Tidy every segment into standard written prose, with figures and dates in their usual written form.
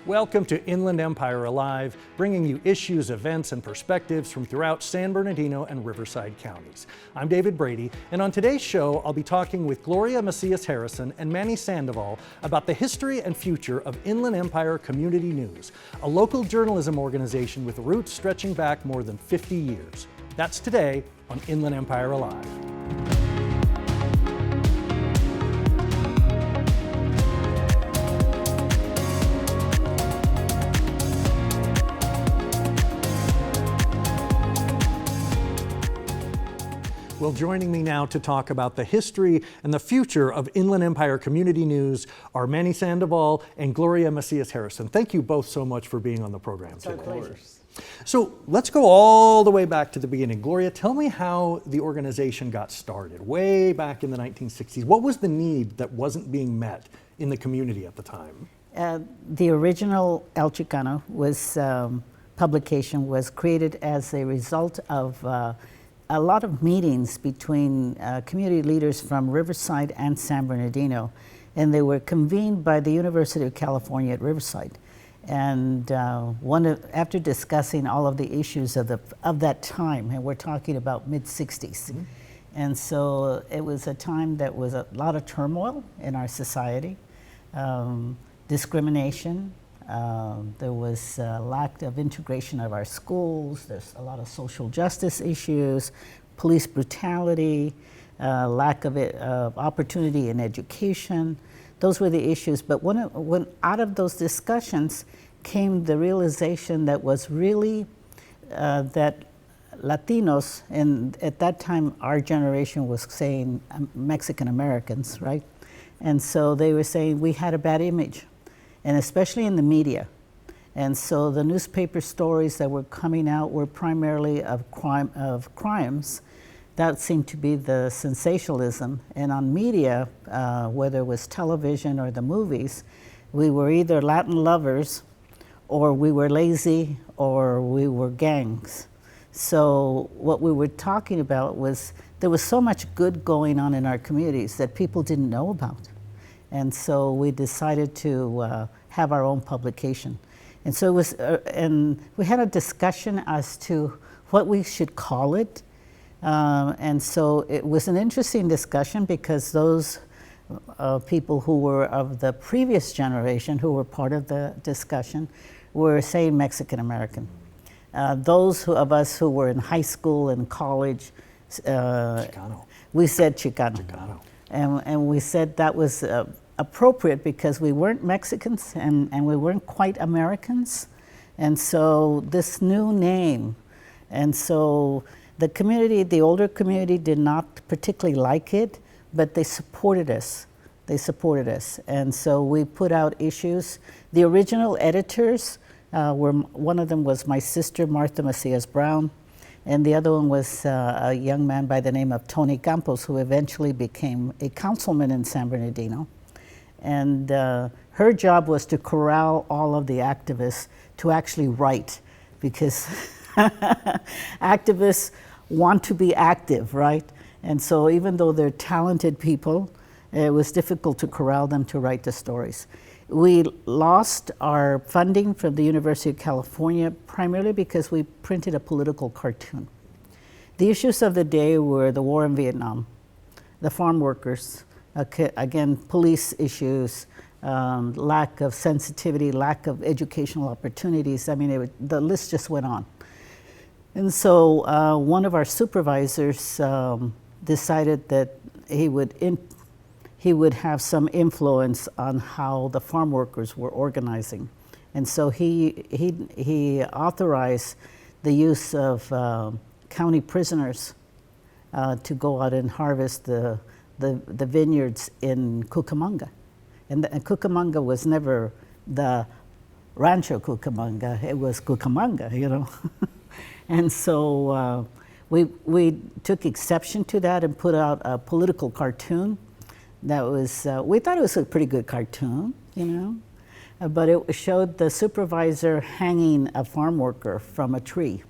Welcome to Inland Empire Alive, bringing you issues, events, and perspectives from throughout San Bernardino and Riverside counties. I'm David Brady, and on today's show, I'll be talking with Gloria Macias Harrison and Manny Sandoval about the history and future of Inland Empire Community News, a local journalism organization with roots stretching back more than 50 years. That's today on Inland Empire Alive. Well, joining me now to talk about the history and the future of Inland Empire Community News are Manny Sandoval and Gloria Macias Harrison. Thank you both so much for being on the program today. Of course. So let's go all the way back to the beginning. Gloria, tell me how the organization got started, way back in the 1960s. What was the need that wasn't being met in the community at the time? The original El Chicano publication was created as a result of a lot of meetings between community leaders from Riverside and San Bernardino, and they were convened by the University of California at Riverside. And after discussing all of the issues of that time, and we're talking about mid-60s, and so it was a time that was a lot of turmoil in our society, discrimination. There was a lack of integration of our schools. There's a lot of social justice issues, police brutality, lack of opportunity in education. Those were the issues. But when out of those discussions came the realization that was really that Latinos, and at that time our generation was saying Mexican Americans, right? And so they were saying we had a bad image, and especially in the media. And so the newspaper stories that were coming out were primarily of crimes. That seemed to be the sensationalism. And on media, whether it was television or the movies, we were either Latin lovers, or we were lazy, or we were gangs. So what we were talking about was there was so much good going on in our communities that people didn't know about. And so we decided to have our own publication. And so it was, and we had a discussion as to what we should call it. And so it was an interesting discussion because those people who were of the previous generation, who were part of the discussion, were saying Mexican American. Those of us who were in high school and college, Chicano. We said Chicano. Chicano. And we said that was appropriate because we weren't Mexicans and we weren't quite Americans. And so this new name, and so the community, the older community did not particularly like it, but they supported us. They supported us. And so we put out issues. The original editors one of them was my sister, Martha Macias Brown, and the other one was a young man by the name of Tony Campos, who eventually became a councilman in San Bernardino. And her job was to corral all of the activists to actually write, because activists want to be active, right? And so even though they're talented people, it was difficult to corral them to write the stories. We lost our funding from the University of California primarily because we printed a political cartoon. The issues of the day were the war in Vietnam, the farm workers, again, police issues, lack of sensitivity, lack of educational opportunities. I mean, the list just went on. And so one of our supervisors decided that he would have some influence on how the farm workers were organizing. And so he authorized the use of county prisoners to go out and harvest the vineyards in Cucamonga. And Cucamonga was never the Rancho Cucamonga, it was Cucamonga, you know. And so we took exception to that and put out a political cartoon. That was, we thought it was a pretty good cartoon, you know, but it showed the supervisor hanging a farm worker from a tree.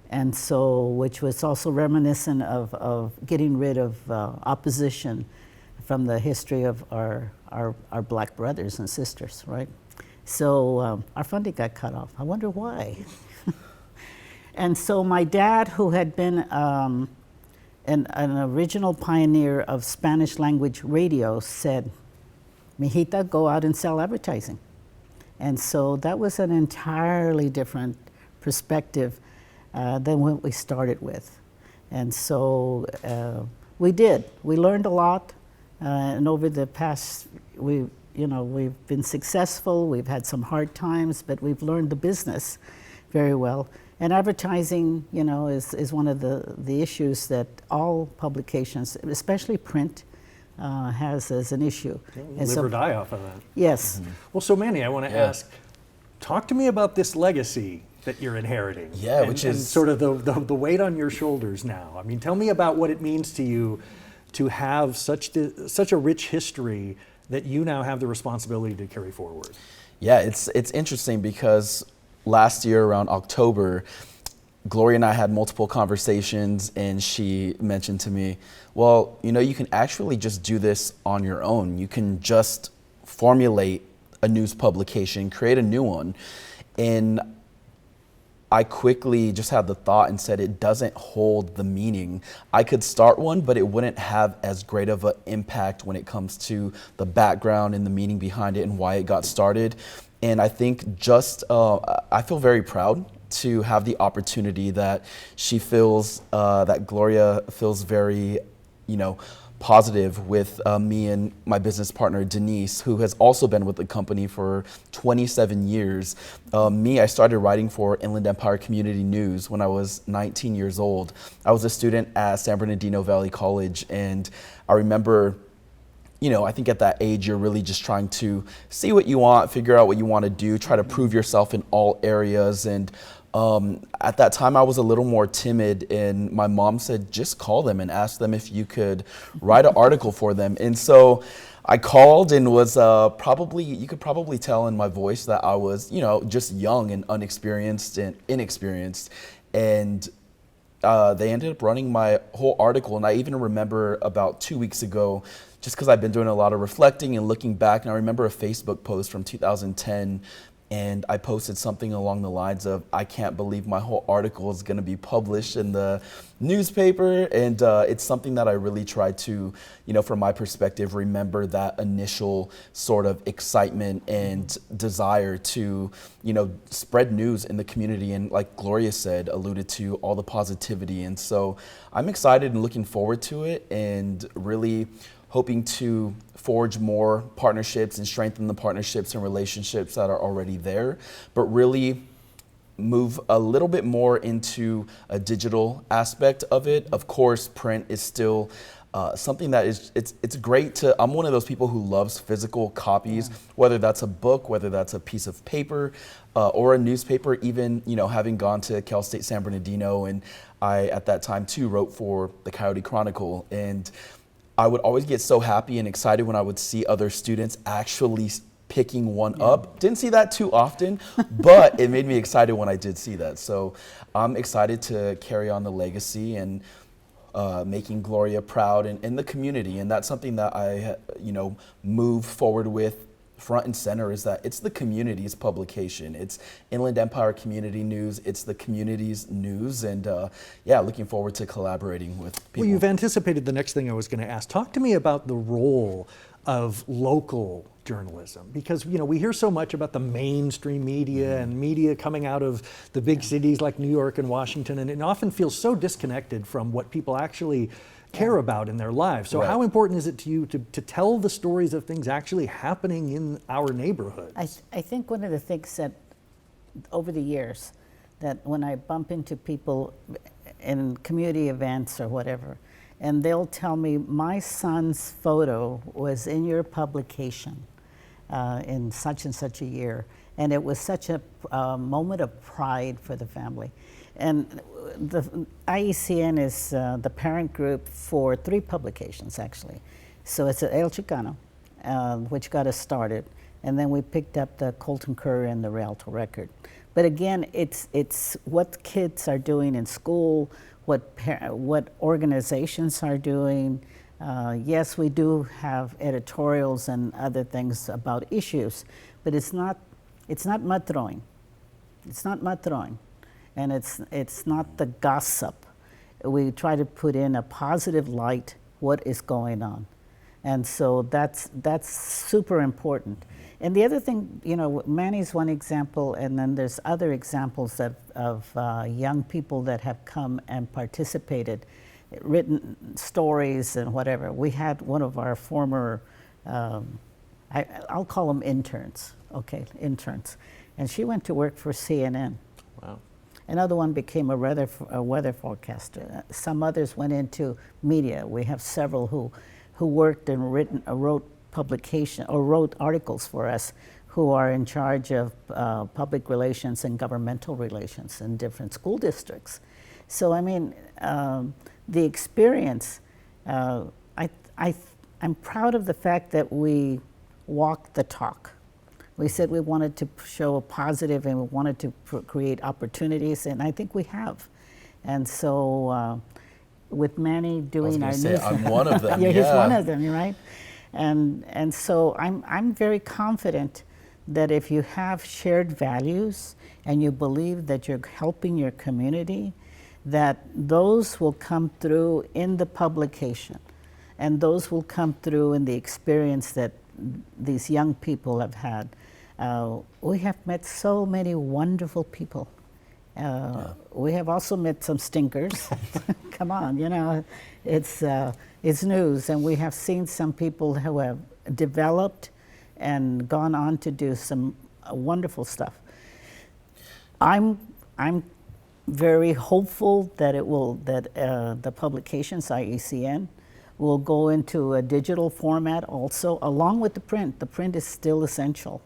And so, which was also reminiscent of getting rid of opposition from the history of our black brothers and sisters, right? So our funding got cut off. I wonder why. And so my dad, who had been an original pioneer of Spanish language radio, said, "Mijita, go out and sell advertising." And so that was an entirely different perspective than what we started with. And so we did. We learned a lot, and over the past, we've been successful. We've had some hard times, but we've learned the business very well. And advertising, is one of the issues that all publications, especially print, has as an issue. Live or die off of that. Yes. Well, so Manny, I want to ask, talk to me about this legacy that you're inheriting. Yeah, and, which and is sort of the weight on your shoulders now. I mean, tell me about what it means to you to have such a rich history that you now have the responsibility to carry forward. Yeah, it's interesting because last year around October, Gloria and I had multiple conversations, and she mentioned to me, well, you can actually just do this on your own. You can just formulate a news publication, create a new one. And I quickly just had the thought and said it doesn't hold the meaning. I could start one, but it wouldn't have as great of an impact when it comes to the background and the meaning behind it and why it got started. And I think I feel very proud to have the opportunity that she feels, that Gloria feels very, positive with me and my business partner, Denise, who has also been with the company for 27 years. I started writing for Inland Empire Community News when I was 19 years old. I was a student at San Bernardino Valley College, and I remember I think at that age, you're really just trying to see what you want, figure out what you want to do, try to prove yourself in all areas. And at that time, I was a little more timid, and my mom said, just call them and ask them if you could write an article for them. And so I called and was you could probably tell in my voice that I was, just young and unexperienced and inexperienced. And they ended up running my whole article. And I even remember about 2 weeks ago, just because I've been doing a lot of reflecting and looking back, and I remember a Facebook post from 2010, and I posted something along the lines of, I can't believe my whole article is going to be published in the newspaper. And it's something that I really try to, from my perspective, remember that initial sort of excitement and desire to, spread news in the community. And like Gloria said, alluded to all the positivity. And so I'm excited and looking forward to it, and really hoping to forge more partnerships and strengthen the partnerships and relationships that are already there, but really move a little bit more into a digital aspect of it. Of course, print is still something that is, it's great to, I'm one of those people who loves physical copies, whether that's a book, whether that's a piece of paper, or a newspaper, even, having gone to Cal State San Bernardino, and I, at that time too, wrote for the Coyote Chronicle. And I would always get so happy and excited when I would see other students actually picking one up. Didn't see that too often, but it made me excited when I did see that. So I'm excited to carry on the legacy and making Gloria proud in the community. And that's something that I, move forward with front and center, is that it's the community's publication. It's Inland Empire Community News. It's the community's news. And looking forward to collaborating with people. Well, you've anticipated the next thing I was going to ask. Talk to me about the role of local journalism, because we hear so much about the mainstream media and media coming out of the big cities like New York and Washington, and it often feels so disconnected from what people actually care about in their lives. So how important is it to you to tell the stories of things actually happening in our neighborhoods? I think one of the things that over the years, that when I bump into people in community events or whatever, and they'll tell me, my son's photo was in your publication in such and such a year, and it was such a moment of pride for the family. And the IECN is the parent group for 3 publications, actually. So it's El Chicano, which got us started, and then we picked up the Colton Courier and the Rialto Record. But again, it's what kids are doing in school, what organizations are doing. Yes, we do have editorials and other things about issues, but it's not It's not mud throwing. It's not mud throwing, and it's not the gossip. We try to put in a positive light what is going on, and so that's super important. And the other thing, you know, Manny's one example, and then there's other examples of young people that have come and participated, written stories and whatever. We had one of our former, I'll call them interns, okay, interns, and she went to work for CNN. Wow. Another one became a weather forecaster. Some others went into media. We have several who worked and wrote publication or wrote articles for us, who are in charge of public relations and governmental relations in different school districts. So I mean, the experience. I'm proud of the fact that we walked the talk. We said we wanted to show a positive and we wanted to create opportunities, and I think we have. And so, with Manny doing our news, I'm one of them. yeah, he's one of them, right? And so I'm very confident that if you have shared values and you believe that you're helping your community, that those will come through in the publication, and those will come through in the experience that these young people have had. We have met so many wonderful people. We have also met some stinkers. Come on, you know, it's news, and we have seen some people who have developed and gone on to do some wonderful stuff. I'm very hopeful that the publications, IECN, will go into a digital format also, along with the print. The print is still essential.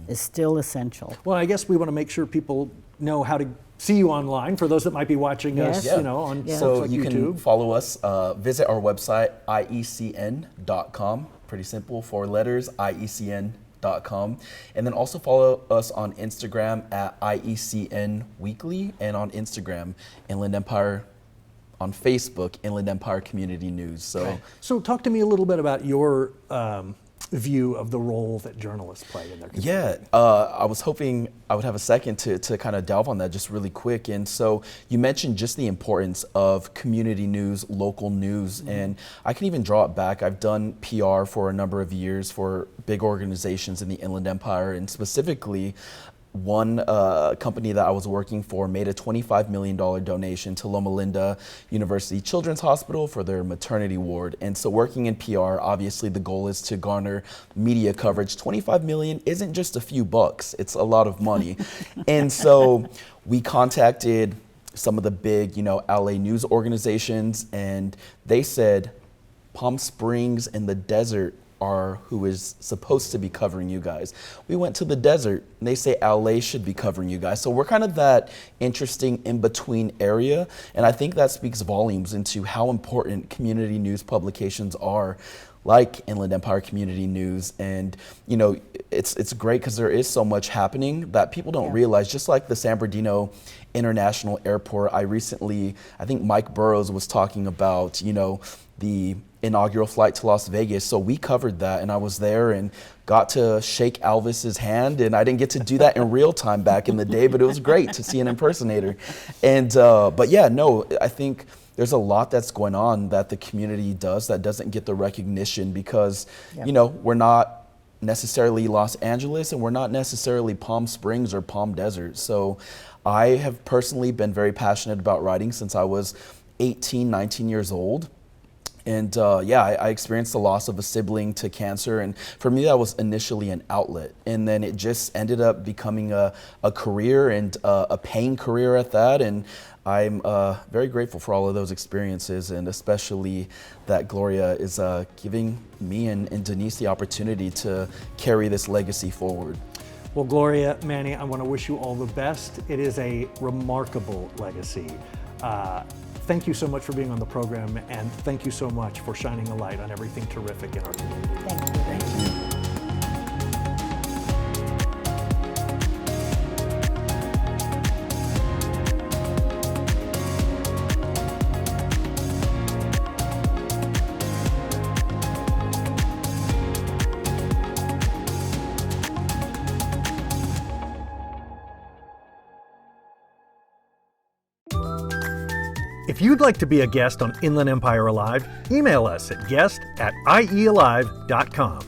Is still essential. Well, I guess we want to make sure people know how to see you online, for those that might be watching us, Yes. you know, on Yeah. So like you YouTube. can follow us, visit our website, iecn.com. Pretty simple, 4 letters, iecn.com. And then also follow us on Instagram at IECN Weekly, and on Instagram, Inland Empire, on Facebook, Inland Empire Community News. So talk to me a little bit about your view of the role that journalists play in their community. Yeah, I was hoping I would have a second to kind of delve on that just really quick. And so you mentioned just the importance of community news, local news, and I can even draw it back. I've done PR for a number of years for big organizations in the Inland Empire, and specifically one company that I was working for made a $25 million donation to Loma Linda University Children's Hospital for their maternity ward. And so working in PR, obviously the goal is to garner media coverage. 25 million isn't just a few bucks, it's a lot of money. And so we contacted some of the big, you know, LA news organizations, and they said Palm Springs and the desert are who is supposed to be covering you guys. We went to the desert and they say LA should be covering you guys. So we're kind of that interesting in-between area, and I think that speaks volumes into how important community news publications are, like Inland Empire Community News. And you know, it's great because there is so much happening that people don't realize, just like the San Bernardino International Airport. I think Mike Burrows was talking about, you know, the inaugural flight to Las Vegas. So we covered that, and I was there and got to shake Elvis's hand, and I didn't get to do that in real time back in the day, but it was great to see an impersonator. And but yeah, no, I think there's a lot that's going on that the community does that doesn't get the recognition because, you know, we're not necessarily Los Angeles and we're not necessarily Palm Springs or Palm Desert. So I have personally been very passionate about writing since I was 18, 19 years old. And I experienced the loss of a sibling to cancer, and for me that was initially an outlet, and then it just ended up becoming a career, and a paying career at that. And I'm very grateful for all of those experiences, and especially that Gloria is giving me and Denise the opportunity to carry this legacy forward. Well, Gloria, Manny, I want to wish you all the best. It is a remarkable legacy. Thank you so much for being on the program, and thank you so much for shining a light on everything terrific in our community. Thank you. Thank you. If you'd like to be a guest on Inland Empire Alive, email us at guest@iealive.com.